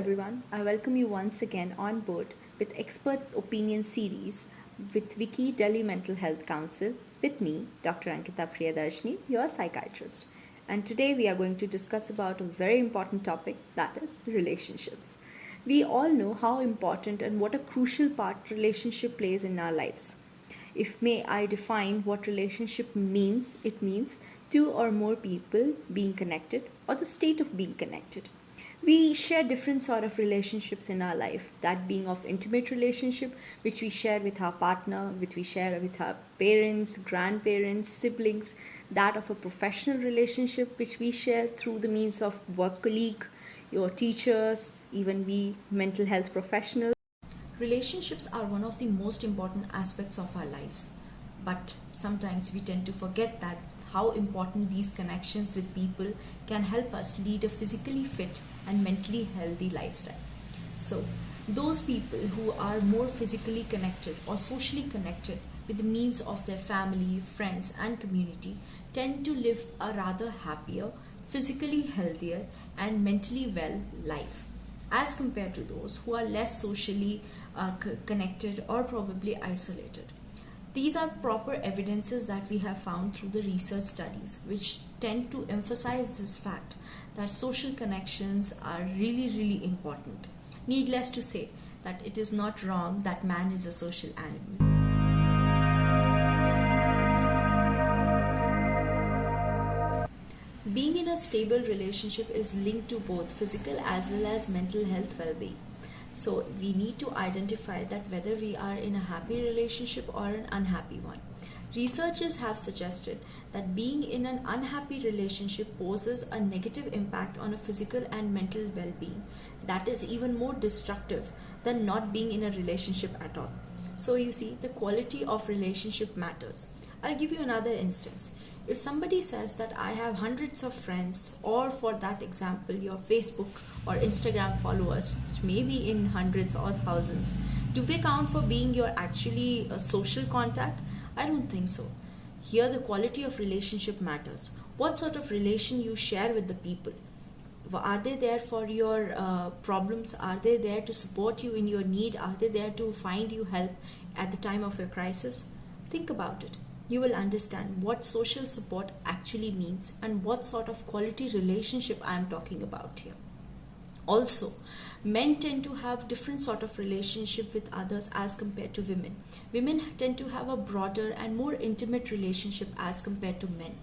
everyone, I welcome you once again on board with Experts Opinion series with WICCI Delhi Mental Health Council with me, Dr. Ankita Priydarshini, your psychiatrist. And today we are going to discuss about a very important topic, that is relationships. We all know how important and what a crucial part relationship plays in our lives. If may I define what relationship means, it means two or more people being connected or the state of being connected. We share different sort of relationships in our life, that being of intimate relationship which we share with our partner, which we share with our parents, grandparents, siblings, that of a professional relationship which we share through the means of work colleague, your teachers, even we mental health professionals. Relationships are one of the most important aspects of our lives, but sometimes we tend to forget that how important these connections with people can help us lead a physically fit and mentally healthy lifestyle. So, those people who are more physically connected or socially connected with the means of their family, friends, and community tend to live a rather happier, physically healthier, and mentally well life as compared to those who are less socially connected or probably isolated. These are proper evidences that we have found through the research studies, which tend to emphasize this fact that social connections are really important. Needless to say that it is not wrong that man is a social animal. Being in a stable relationship is linked to both physical as well as mental health well-being. So we need to identify that whether we are in a happy relationship or an unhappy one. Researchers have suggested that being in an unhappy relationship poses a negative impact on a physical and mental well-being that is even more destructive than not being in a relationship at all. So you see, the quality of relationship matters. I'll give you another instance. If somebody says that I have hundreds of friends, or for that example, your Facebook or Instagram followers, which may be in hundreds or thousands, do they count for being your actually social contact? I don't think so. Here, the quality of relationship matters. What sort of relation you share with the people? Are they there for your problems? Are they there to support you in your need? Are they there to find you help at the time of your crisis? Think about it. You will understand what social support actually means and what sort of quality relationship I am talking about here. Also, men tend to have different sort of relationship with others as compared to women. Women tend to have a broader and more intimate relationship as compared to men.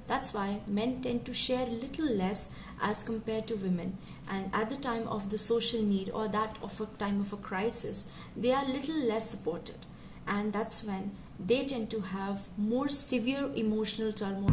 That's why men tend to share little less as compared to women, and at the time of the social need or that of a time of a crisis, they are little less supported, and that's when they tend to have more severe emotional turmoil.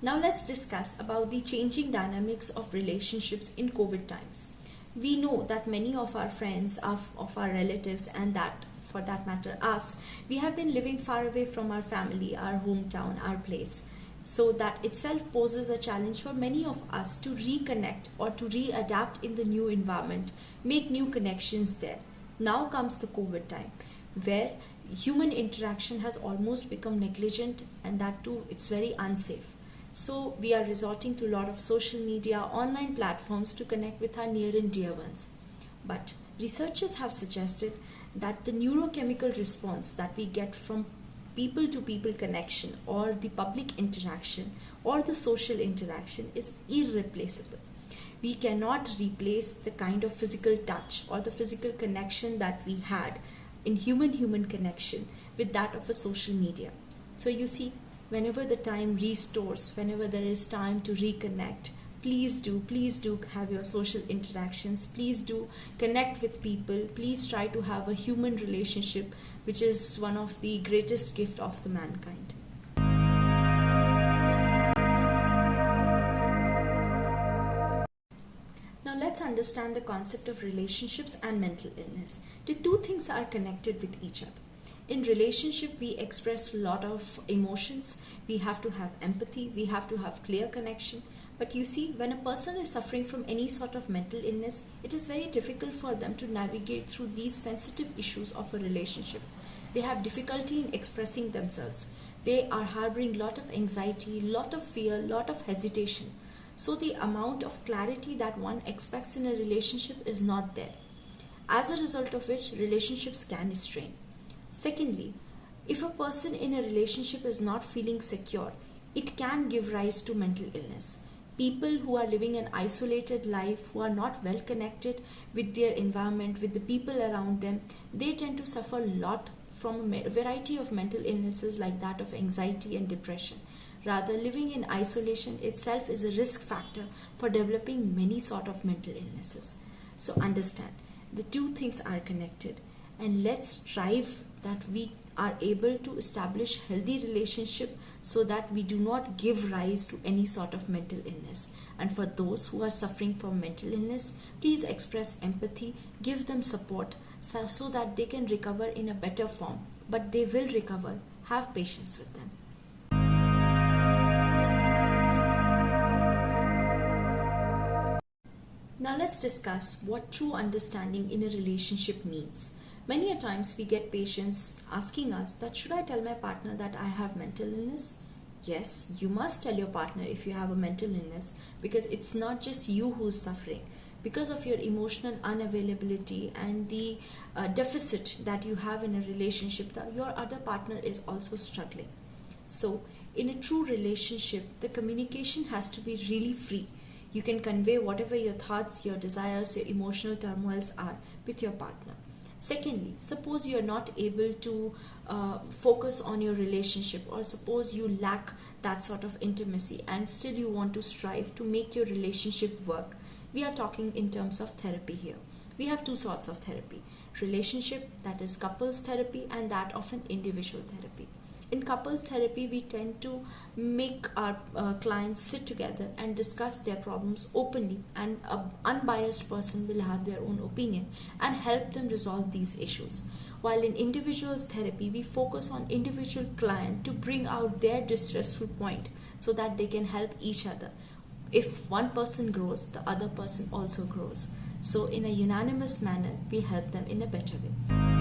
Now let's discuss about the changing dynamics of relationships in COVID times. We know that many of our friends, of our relatives, and that for that matter us, we have been living far away from our family, our hometown, our place. So that itself poses a challenge for many of us to reconnect or to readapt in the new environment, make new connections there. Now comes the COVID time, where human interaction has almost become negligent, and that too, it's very unsafe. So we are resorting to a lot of social media, online platforms to connect with our near and dear ones. But researchers have suggested that the neurochemical response that we get from people to people connection or the public interaction or the social interaction is irreplaceable. We cannot replace the kind of physical touch or the physical connection that we had in human connection with that of a social media. So you see, whenever the time restores, whenever there is time to reconnect, please do have your social interactions. Please do connect with people. Please try to have a human relationship, which is one of the greatest gift of the mankind. Now let's understand the concept of relationships and mental illness. The two things are connected with each other. In relationship, we express a lot of emotions. We have to have empathy. We have to have clear connection. But you see, when a person is suffering from any sort of mental illness, it is very difficult for them to navigate through these sensitive issues of a relationship. They have difficulty in expressing themselves. They are harboring lot of anxiety, lot of fear, lot of hesitation. So the amount of clarity that one expects in a relationship is not there, as a result of which relationships can strain. Secondly, if a person in a relationship is not feeling secure, it can give rise to mental illness. People who are living an isolated life, who are not well connected with their environment, with the people around them, they tend to suffer a lot from a variety of mental illnesses like that of anxiety and depression. Rather, living in isolation itself is a risk factor for developing many sort of mental illnesses. So understand, the two things are connected, and let's strive that we are able to establish healthy relationship so that we do not give rise to any sort of mental illness. And for those who are suffering from mental illness, please express empathy, give them support so that they can recover in a better form. But they will recover. Have patience with them. Now let's discuss what true understanding in a relationship means. Many a times we get patients asking us that should I tell my partner that I have mental illness? Yes, you must tell your partner if you have a mental illness, because it's not just you who's suffering. Because of your emotional unavailability and the deficit that you have in a relationship, that your other partner is also struggling. So in a true relationship, the communication has to be really free. You can convey whatever your thoughts, your desires, your emotional turmoils are with your partner. Secondly, suppose you are not able to focus on your relationship, or suppose you lack that sort of intimacy and still you want to strive to make your relationship work. We are talking in terms of therapy here. We have two sorts of therapy: relationship, that is couples therapy, and that of an individual therapy. In couples therapy, we tend to make our clients sit together and discuss their problems openly, and an unbiased person will have their own opinion and help them resolve these issues. While in individuals therapy, we focus on individual client to bring out their distressful point so that they can help each other. If one person grows, the other person also grows. So in a unanimous manner, we help them in a better way.